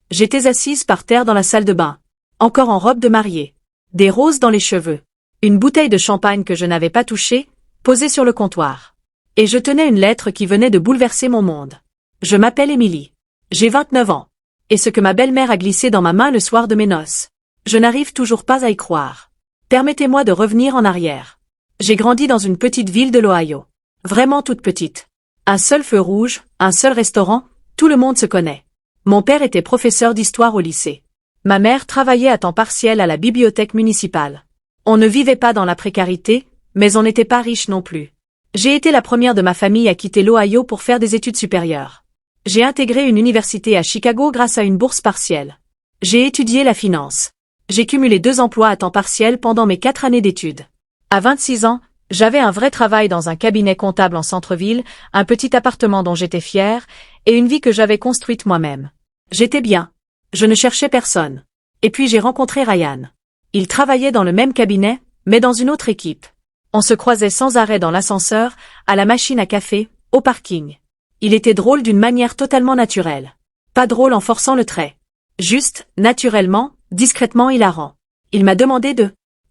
J'étais assise par terre dans la salle de bain. Encore en robe de mariée. Des roses dans les cheveux. Une bouteille de champagne que je n'avais pas touchée, posée sur le comptoir. Et je tenais une lettre qui venait de bouleverser mon monde. Je m'appelle Émilie. J'ai 29 ans. Et ce que ma belle-mère a glissé dans ma main le soir de mes noces. Je n'arrive toujours pas à y croire. Permettez-moi de revenir en arrière. J'ai grandi dans une petite ville de l'Ohio. Vraiment toute petite. Un seul feu rouge, un seul restaurant, tout le monde se connaît. Mon père était professeur d'histoire au lycée. Ma mère travaillait à temps partiel à la bibliothèque municipale. On ne vivait pas dans la précarité, mais on n'était pas riche non plus. J'ai été la première de ma famille à quitter l'Ohio pour faire des études supérieures. J'ai intégré une université à Chicago grâce à une bourse partielle. J'ai étudié la finance. J'ai cumulé 2 emplois à temps partiel pendant mes 4 années d'études. À 26 ans, j'avais un vrai travail dans un cabinet comptable en centre-ville, un petit appartement dont j'étais fière, et une vie que j'avais construite moi-même. J'étais bien. Je ne cherchais personne. Et puis j'ai rencontré Ryan. Il travaillait dans le même cabinet, mais dans une autre équipe. On se croisait sans arrêt dans l'ascenseur, à la machine à café, au parking. Il était drôle d'une manière totalement naturelle. Pas drôle en forçant le trait. Juste, naturellement, discrètement hilarant. Il m'a demandé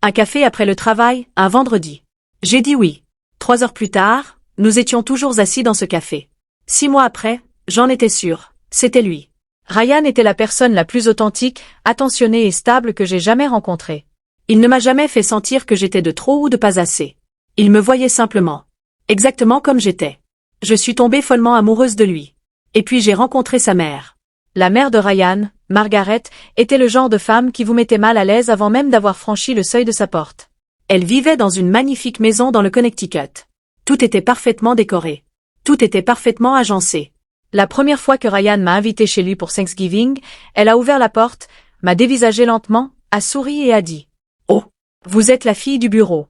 un café après le travail, un vendredi. J'ai dit oui. 3 heures plus tard, nous étions toujours assis dans ce café. 6 mois après, j'en étais sûre, c'était lui. Ryan était la personne la plus authentique, attentionnée et stable que j'ai jamais rencontrée. Il ne m'a jamais fait sentir que j'étais de trop ou de pas assez. Il me voyait simplement. Exactement comme j'étais. Je suis tombée follement amoureuse de lui. Et puis j'ai rencontré sa mère. La mère de Ryan, Margaret, était le genre de femme qui vous mettait mal à l'aise avant même d'avoir franchi le seuil de sa porte. Elle vivait dans une magnifique maison dans le Connecticut. Tout était parfaitement décoré. Tout était parfaitement agencé. La première fois que Ryan m'a invitée chez lui pour Thanksgiving, elle a ouvert la porte, m'a dévisagé lentement, a souri et a dit « Oh, vous êtes la fille du bureau. »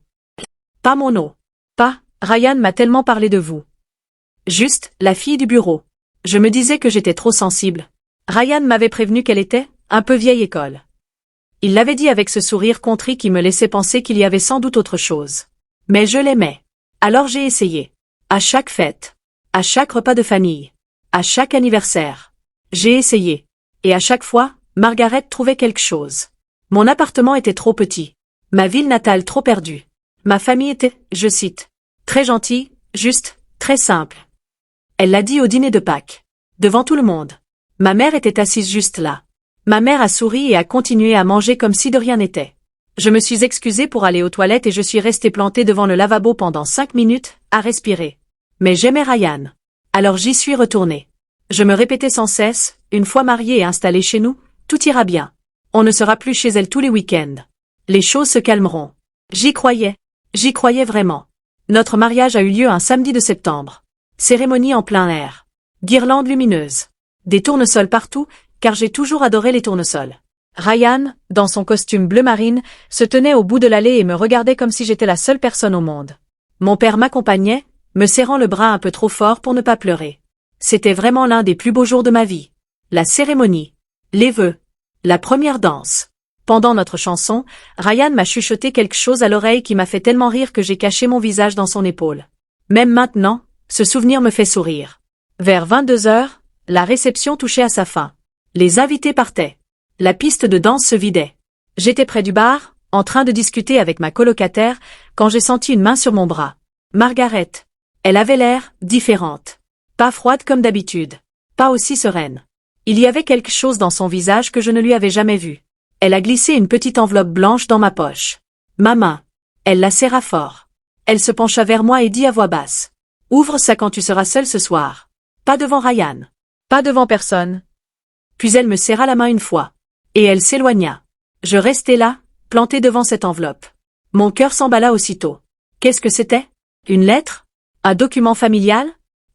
Pas mon nom. Pas, Ryan m'a tellement parlé de vous. Juste, la fille du bureau. Je me disais que j'étais trop sensible. Ryan m'avait prévenu qu'elle était un peu vieille école. Il l'avait dit avec ce sourire contrit qui me laissait penser qu'il y avait sans doute autre chose. Mais je l'aimais. Alors j'ai essayé. À chaque fête. À chaque repas de famille. À chaque anniversaire. J'ai essayé. Et à chaque fois, Margaret trouvait quelque chose. Mon appartement était trop petit. Ma ville natale trop perdue. Ma famille était, je cite, très gentille, juste, très simple. Elle l'a dit au dîner de Pâques. Devant tout le monde. Ma mère était assise juste là. Ma mère a souri et a continué à manger comme si de rien n'était. Je me suis excusée pour aller aux toilettes et je suis restée plantée devant le lavabo pendant 5 minutes, à respirer. Mais j'aimais Ryan. Alors j'y suis retournée. Je me répétais sans cesse, une fois mariée et installée chez nous, tout ira bien. On ne sera plus chez elle tous les week-ends. Les choses se calmeront. J'y croyais vraiment. Notre mariage a eu lieu un samedi de septembre. Cérémonie en plein air. Guirlandes lumineuses. Des tournesols partout, car j'ai toujours adoré les tournesols. Ryan, dans son costume bleu marine, se tenait au bout de l'allée et me regardait comme si j'étais la seule personne au monde. Mon père m'accompagnait, me serrant le bras un peu trop fort pour ne pas pleurer. C'était vraiment l'un des plus beaux jours de ma vie. La cérémonie. Les vœux. La première danse. Pendant notre chanson, Ryan m'a chuchoté quelque chose à l'oreille qui m'a fait tellement rire que j'ai caché mon visage dans son épaule. Même maintenant, ce souvenir me fait sourire. Vers 22 heures, la réception touchait à sa fin. Les invités partaient. La piste de danse se vidait. J'étais près du bar, en train de discuter avec ma colocataire, quand j'ai senti une main sur mon bras. Margaret. Elle avait l'air différente. Pas froide comme d'habitude. Pas aussi sereine. Il y avait quelque chose dans son visage que je ne lui avais jamais vu. Elle a glissé une petite enveloppe blanche dans ma poche. Ma main. Elle la serra fort. Elle se pencha vers moi et dit à voix basse. « Ouvre ça quand tu seras seule ce soir. Pas devant Ryan. Pas devant personne. » Puis elle me serra la main une fois. Et elle s'éloigna. Je restai là, plantée devant cette enveloppe. Mon cœur s'emballa aussitôt. Qu'est-ce que c'était? Une lettre? Un document familial?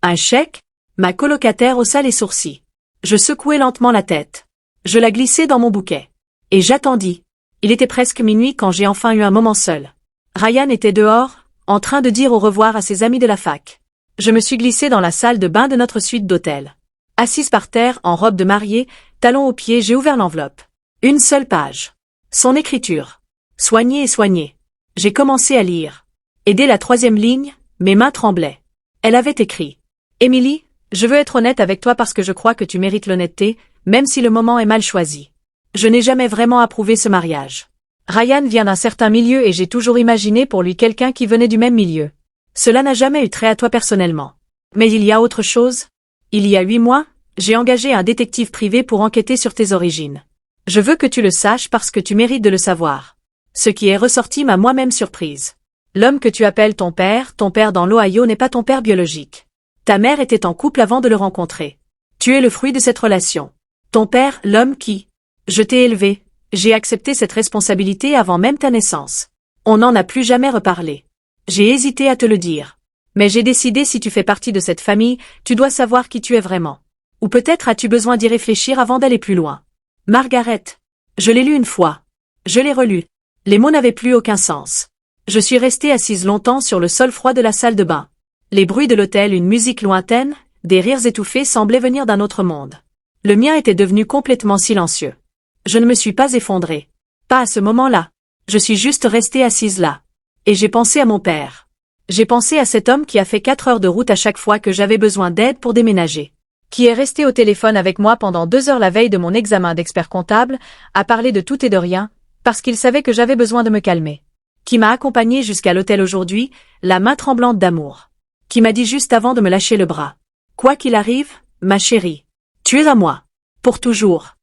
Un chèque? Ma colocataire haussa les sourcils. Je secouai lentement la tête. Je la glissai dans mon bouquet. Et j'attendis. Il était presque minuit quand j'ai enfin eu un moment seul. Ryan était dehors, en train de dire au revoir à ses amis de la fac. Je me suis glissée dans la salle de bain de notre suite d'hôtel. Assise par terre, en robe de mariée, talons aux pieds, j'ai ouvert l'enveloppe. Une seule page. Son écriture. Soignée et soignée. J'ai commencé à lire. Et dès la 3e ligne, mes mains tremblaient. Elle avait écrit. « Émilie, je veux être honnête avec toi parce que je crois que tu mérites l'honnêteté, même si le moment est mal choisi. Je n'ai jamais vraiment approuvé ce mariage. Ryan vient d'un certain milieu et j'ai toujours imaginé pour lui quelqu'un qui venait du même milieu. Cela n'a jamais eu trait à toi personnellement. Mais il y a autre chose. Il y a 8 mois, j'ai engagé un détective privé pour enquêter sur tes origines. Je veux que tu le saches parce que tu mérites de le savoir. Ce qui est ressorti m'a moi-même surprise. L'homme que tu appelles ton père dans l'Ohio n'est pas ton père biologique. Ta mère était en couple avant de le rencontrer. Tu es le fruit de cette relation. Ton père, l'homme qui... Je t'ai élevé, j'ai accepté cette responsabilité avant même ta naissance. On n'en a plus jamais reparlé. J'ai hésité à te le dire. Mais j'ai décidé si tu fais partie de cette famille, tu dois savoir qui tu es vraiment. Ou peut-être as-tu besoin d'y réfléchir avant d'aller plus loin. Margaret. Je l'ai lu une fois. Je l'ai relu. Les mots n'avaient plus aucun sens. Je suis restée assise longtemps sur le sol froid de la salle de bain. Les bruits de l'hôtel, une musique lointaine, des rires étouffés semblaient venir d'un autre monde. Le mien était devenu complètement silencieux. Je ne me suis pas effondrée. Pas à ce moment-là. Je suis juste restée assise là. Et j'ai pensé à mon père. J'ai pensé à cet homme qui a fait 4 heures de route à chaque fois que j'avais besoin d'aide pour déménager. Qui est resté au téléphone avec moi pendant 2 heures la veille de mon examen d'expert comptable, à parler de tout et de rien, parce qu'il savait que j'avais besoin de me calmer. Qui m'a accompagnée jusqu'à l'hôtel aujourd'hui, la main tremblante d'amour. Qui m'a dit juste avant de me lâcher le bras. Quoi qu'il arrive, ma chérie. Tu es à moi. Pour toujours.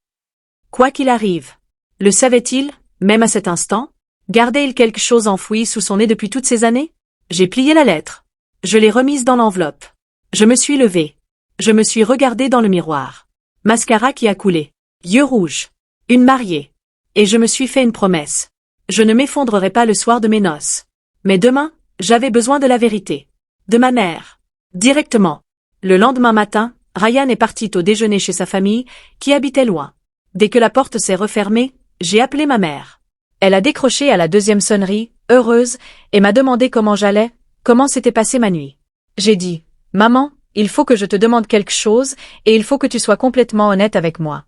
Quoi qu'il arrive. Le savait-il, même à cet instant? Gardait-il quelque chose enfoui sous son nez depuis toutes ces années? J'ai plié la lettre. Je l'ai remise dans l'enveloppe. Je me suis levée. Je me suis regardée dans le miroir. Mascara qui a coulé. Yeux rouges. Une mariée. Et je me suis fait une promesse. Je ne m'effondrerai pas le soir de mes noces. Mais demain, j'avais besoin de la vérité. De ma mère. Directement. Le lendemain matin, Ryan est parti au déjeuner chez sa famille, qui habitait loin. Dès que la porte s'est refermée, j'ai appelé ma mère. Elle a décroché à la 2e sonnerie, heureuse, et m'a demandé comment j'allais, comment s'était passée ma nuit. J'ai dit, « Maman, il faut que je te demande quelque chose, et il faut que tu sois complètement honnête avec moi. »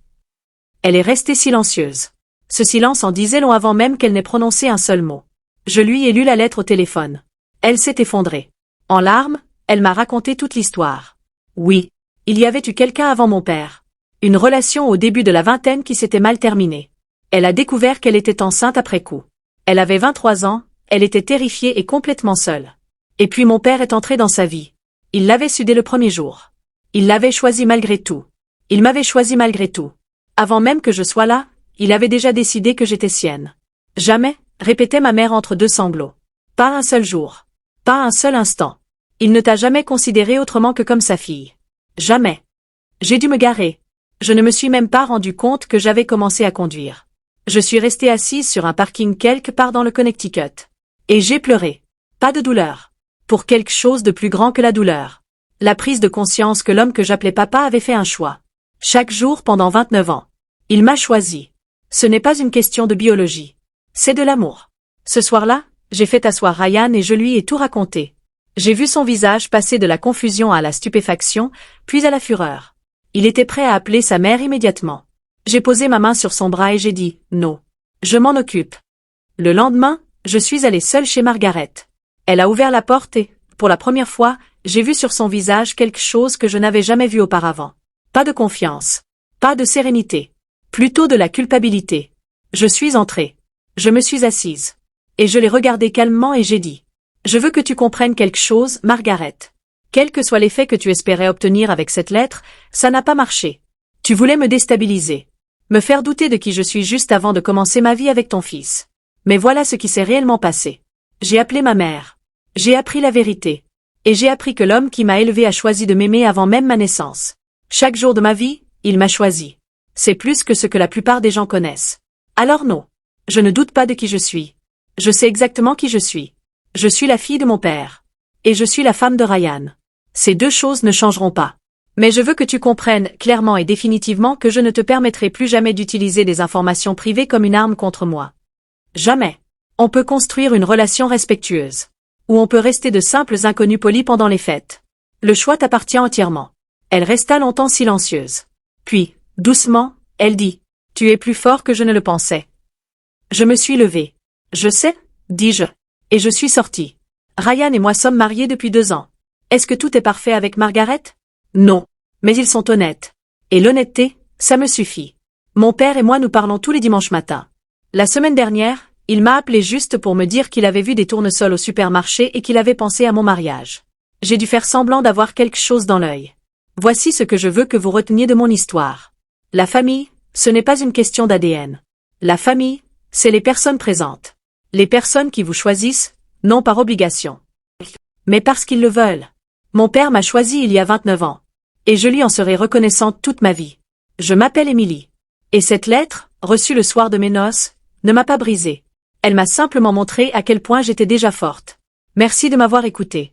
Elle est restée silencieuse. Ce silence en disait long avant même qu'elle n'ait prononcé un seul mot. Je lui ai lu la lettre au téléphone. Elle s'est effondrée. En larmes, elle m'a raconté toute l'histoire. Oui, il y avait eu quelqu'un avant mon père. Une relation au début de la vingtaine qui s'était mal terminée. Elle a découvert qu'elle était enceinte après coup. Elle avait 23 ans, elle était terrifiée et complètement seule. Et puis mon père est entré dans sa vie. Il l'avait su dès le premier jour. Il l'avait choisi malgré tout. Il m'avait choisi malgré tout. Avant même que je sois là, il avait déjà décidé que j'étais sienne. Jamais, répétait ma mère entre 2 sanglots. Pas un seul jour. Pas un seul instant. Il ne t'a jamais considéré autrement que comme sa fille. Jamais. J'ai dû me garer. Je ne me suis même pas rendu compte que j'avais commencé à conduire. Je suis restée assise sur un parking quelque part dans le Connecticut. Et j'ai pleuré. Pas de douleur. Pour quelque chose de plus grand que la douleur. La prise de conscience que l'homme que j'appelais papa avait fait un choix. Chaque jour pendant 29 ans. Il m'a choisi. Ce n'est pas une question de biologie. C'est de l'amour. Ce soir-là, j'ai fait asseoir Ryan et je lui ai tout raconté. J'ai vu son visage passer de la confusion à la stupéfaction, puis à la fureur. Il était prêt à appeler sa mère immédiatement. J'ai posé ma main sur son bras et j'ai dit « Non. Je m'en occupe. » Le lendemain, je suis allée seule chez Margaret. Elle a ouvert la porte et, pour la première fois, j'ai vu sur son visage quelque chose que je n'avais jamais vu auparavant. Pas de confiance. Pas de sérénité. Plutôt de la culpabilité. Je suis entrée. Je me suis assise. Et je l'ai regardée calmement et j'ai dit « Je veux que tu comprennes quelque chose, Margaret. Quel que soit l'effet que tu espérais obtenir avec cette lettre, ça n'a pas marché. Tu voulais me déstabiliser. Me faire douter de qui je suis juste avant de commencer ma vie avec ton fils. Mais voilà ce qui s'est réellement passé. J'ai appelé ma mère. J'ai appris la vérité. Et j'ai appris que l'homme qui m'a élevée a choisi de m'aimer avant même ma naissance. Chaque jour de ma vie, il m'a choisi. C'est plus que ce que la plupart des gens connaissent. Alors non. Je ne doute pas de qui je suis. Je sais exactement qui je suis. Je suis la fille de mon père. Et je suis la femme de Ryan. Ces 2 choses ne changeront pas. Mais je veux que tu comprennes clairement et définitivement que je ne te permettrai plus jamais d'utiliser des informations privées comme une arme contre moi. Jamais. On peut construire une relation respectueuse. Ou on peut rester de simples inconnus polis pendant les fêtes. Le choix t'appartient entièrement. Elle resta longtemps silencieuse. Puis, doucement, elle dit « Tu es plus fort que je ne le pensais. » Je me suis levée. « Je sais, » dis-je. Et je suis sortie. Ryan et moi sommes mariés depuis 2 ans. Est-ce que tout est parfait avec Margaret? Non. Mais ils sont honnêtes. Et l'honnêteté, Ça me suffit. Mon père et moi nous parlons tous les dimanches matins. La semaine dernière, il m'a appelé juste pour me dire qu'il avait vu des tournesols au supermarché et qu'il avait pensé à mon mariage. J'ai dû faire semblant d'avoir quelque chose dans l'œil. Voici ce que je veux que vous reteniez de mon histoire. La famille, ce n'est pas une question d'ADN. La famille, c'est les personnes présentes. Les personnes qui vous choisissent, non par obligation, mais parce qu'ils le veulent. Mon père m'a choisi il y a 29 ans. Et je lui en serai reconnaissante toute ma vie. Je m'appelle Émilie. Et cette lettre, reçue le soir de mes noces, ne m'a pas brisée. Elle m'a simplement montré à quel point j'étais déjà forte. Merci de m'avoir écoutée.